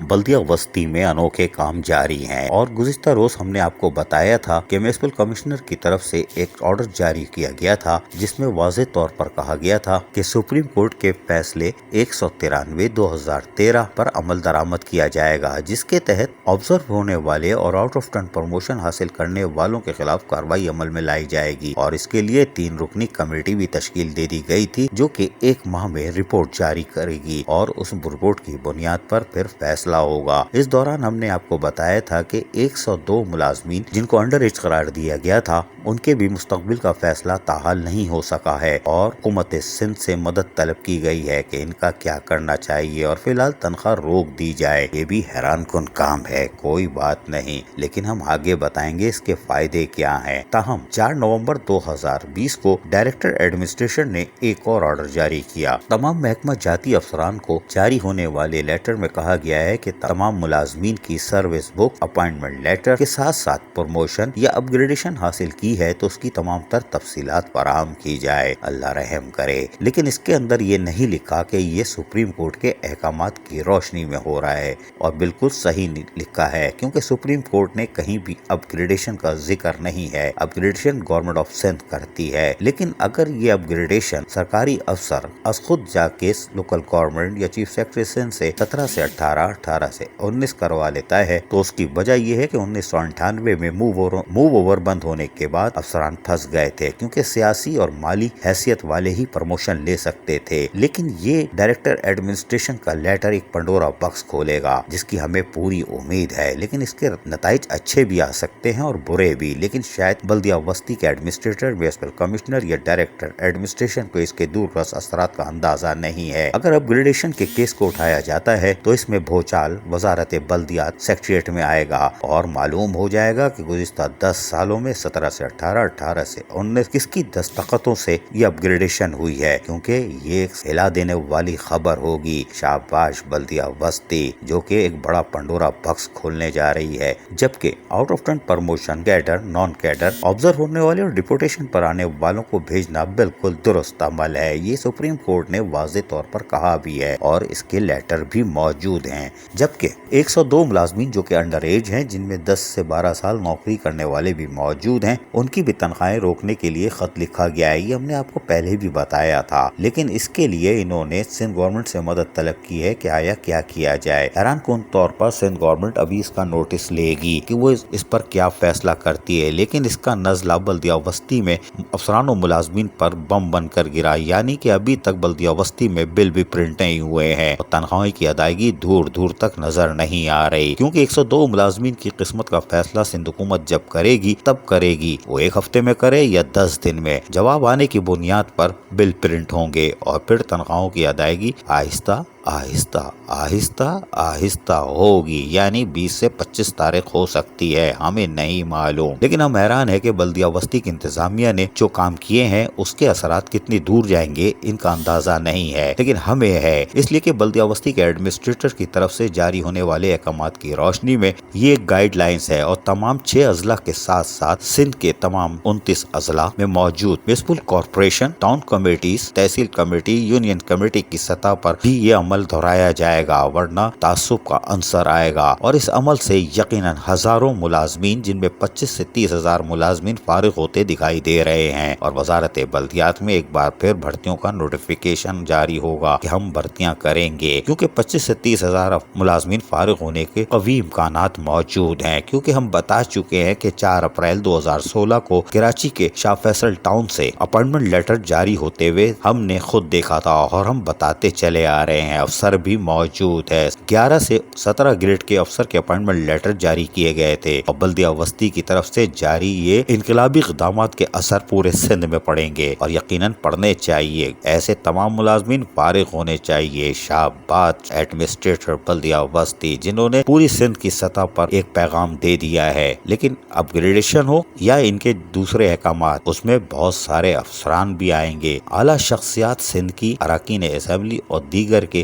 بلدیہ وسطی میں انوکھے کام جاری ہیں اور گزشتہ روز ہم نے آپ کو بتایا تھا کہ میونسپل کمشنر کی طرف سے ایک آرڈر جاری کیا گیا تھا جس میں واضح طور پر کہا گیا تھا کہ سپریم کورٹ کے فیصلے 193/2013 پر عمل درآمد کیا جائے گا، جس کے تحت آبزرو ہونے والے اور آؤٹ آف ٹرن پروموشن حاصل کرنے والوں کے خلاف کارروائی عمل میں لائی جائے گی، اور اس کے لیے 3 رکنی کمیٹی بھی تشکیل دے دی گئی تھی جو کہ 1 ماہ میں رپورٹ جاری کرے گی اور اس رپورٹ کی بنیاد پر پھر فیصلہ ہوگا۔ اس دوران ہم نے آپ کو بتایا تھا کہ 102 ملازمین جن کو انڈر ایج قرار دیا گیا تھا ان کے بھی مستقبل کا فیصلہ تاحال نہیں ہو سکا ہے، اور حکومت سندھ سے مدد طلب کی گئی ہے کہ ان کا کیا کرنا چاہیے اور فی الحال تنخواہ روک دی جائے۔ یہ بھی حیران کن کام ہے، کوئی بات نہیں، لیکن ہم آگے بتائیں گے اس کے فائدے کیا ہیں۔ تاہم 4 نومبر 2020 کو ڈائریکٹر ایڈمنسٹریشن نے ایک اور آرڈر جاری کیا۔ تمام محکمہ جاتی افسران کو جاری ہونے والے لیٹر میں کہا گیا ہے کہ تمام ملازمین کی سروس بک، اپائنٹمنٹ لیٹر کے ساتھ ساتھ پروموشن یا اپ گریڈیشن حاصل کی ہے تو اس کی تمام تر تفصیلات فراہم کی جائے، اللہ رحم کرے۔ لیکن اس کے اندر یہ نہیں لکھا کہ یہ سپریم کورٹ کے احکامات کی روشنی میں ہو رہا ہے، اور بالکل صحیح لکھا ہے کیونکہ سپریم کورٹ نے کہیں بھی اپ گریڈیشن کا ذکر نہیں ہے۔ اپ گریڈیشن گورنمنٹ آف سندھ کرتی ہے، لیکن اگر یہ اپ گریڈیشن سرکاری افسر از خود جا کے لوکل گورنمنٹ یا چیف سیکرٹری سندھ سے 17 سے 18، 18 سے 19 کروا لیتا ہے تو اس کی وجہ یہ ہے کہ 1998 میں موو اوور بند ہونے کے بعد افسران پھنس گئے تھے کیونکہ سیاسی اور مالی حیثیت والے ہی پروموشن لے سکتے تھے۔ لیکن یہ ڈائریکٹر ایڈمنسٹریشن کا لیٹر ایک پنڈورا باکس کھولے گا جس کی ہمیں پوری امید ہے، لیکن اس کے نتائج اچھے بھی آ سکتے ہیں اور برے بھی، لیکن شاید بلدیہ وسطی کے ایڈمنسٹریٹر، میونسپل کمشنر یا ڈائریکٹر ایڈمنسٹریشن کو اس کے دور رس اثرات کا اندازہ نہیں ہے۔ اگر اپ گریڈیشن کے کیس کو اٹھایا جاتا ہے تو اس میں بھوچال وزارت بلدیات سیکریٹریٹ میں آئے گا اور معلوم ہو جائے گا کہ گزشتہ 10 سالوں میں 17 سے 18، 18 سے 19 کس کی دستخطوں سے یہ اپ گریڈیشن ہوئی ہے، کیونکہ یہ ایک ہلا دینے والی خبر ہوگی۔ شاباش بلدیہ وسطی، جو کہ ایک بڑا پنڈورا باکس کھولنے جا رہی ہے، جبکہ out of turn promotion, cadre, naan cadre, observe ہونے والے اور ڈپوٹیشن پر آنے والوں کو بھیجنا بالکل درست عمل ہے۔ یہ سپریم کورٹ نے واضح طور پر کہا بھی ہے اور اس کے لیٹر بھی موجود ہیں، جبکہ 102 ملازمین جو کہ انڈر ایج ہیں، جن میں 10 سے 12 سال نوکری کرنے والے بھی موجود ہیں، ان کی بھی تنخواہیں روکنے کے لیے خط لکھا گیا ہے۔ یہ ہم نے آپ کو پہلے بھی بتایا تھا، لیکن اس کے لیے انہوں نے سندھ گورنمنٹ سے مدد طلب کی ہے کہ آیا کیا کیا جائے۔ حیران کن طور پر سندھ گورنمنٹ ابھی اس کا نوٹس لے گی کہ وہ اس پر کیا فیصلہ کرتی ہے، لیکن اس کا نزلہ بلدیہ وسطی میں افسران و ملازمین پر بم بن کر گرا، یعنی کہ ابھی تک بلدیہ وسطی میں بل بھی پرنٹ نہیں ہوئے ہیں اور تنخواہوں کی ادائیگی دور دور تک نظر نہیں آ رہی، کیونکہ 102 ملازمین کی قسمت کا فیصلہ سندھ حکومت جب کرے گی تب کرے گی، وہ 1 ہفتے میں کرے یا 10 دن میں، جواب آنے کی بنیاد پر بل پرنٹ ہوں گے اور پھر تنخواہوں کی ادائیگی آہستہ آہستہ آہستہ آہستہ ہوگی، یعنی 20 سے 25 تاریخ ہو سکتی ہے، ہمیں نہیں معلوم۔ لیکن ہم حیران ہے کہ بلدیہ وسطی کی انتظامیہ نے جو کام کیے ہیں اس کے اثرات کتنی دور جائیں گے ان کا اندازہ نہیں ہے، لیکن ہمیں ہے، اس لیے کہ بلدیہ وسطی کے ایڈمنسٹریٹر کی طرف سے جاری ہونے والے احکامات کی روشنی میں یہ ایک گائیڈ لائنز ہے، اور تمام 6 اضلاع کے ساتھ ساتھ سندھ کے تمام 29 اضلاع میں موجود میونسپل کارپوریشن، ٹاؤن کمیٹیز، تحصیل کمیٹی، یونین کمیٹی کی سطح پر بھی یہ عمل دہرایا جائے گا، ورنہ تعصب کا عنصر آئے گا، اور اس عمل سے یقیناً ہزاروں ملازمین، جن میں 25 سے 30 ہزار ملازمین فارغ ہوتے دکھائی دے رہے ہیں، اور وزارت بلدیات میں ایک بار پھر بھرتیوں کا نوٹیفیکیشن جاری ہوگا کہ ہم بھرتیاں کریں گے، کیونکہ 25 سے 30 ہزار ملازمین فارغ ہونے کے قوی امکانات موجود ہیں، کیونکہ ہم بتا چکے ہیں کہ 4 اپریل 2016 کو کراچی کے شاہ فیصل ٹاؤن سے اپائنٹمنٹ لیٹر جاری ہوتے ہوئے ہم نے خود دیکھا تھا اور ہم بتاتے چلے آ رہے ہیں، افسر بھی موجود ہے۔ 11 سے 17 گریڈ کے افسر کے اپائنٹمنٹ لیٹر جاری کیے گئے تھے، اور بلدیہ وسطی کی طرف سے جاری یہ انقلابی اقدامات کے اثر پورے سندھ میں پڑیں گے اور یقیناً پڑنے چاہیے۔ ایسے تمام ملازمین فارغ ہونے چاہیے۔ شاباش ایڈمنسٹریٹر بلدیہ وسطی، جنہوں نے پوری سندھ کی سطح پر ایک پیغام دے دیا ہے، لیکن اپ گریڈیشن ہو یا ان کے دوسرے احکامات، اس میں بہت سارے افسران بھی آئیں گے، اعلیٰ شخصیات سندھ کی، اراکین اسمبلی اور دیگر کے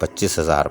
25,000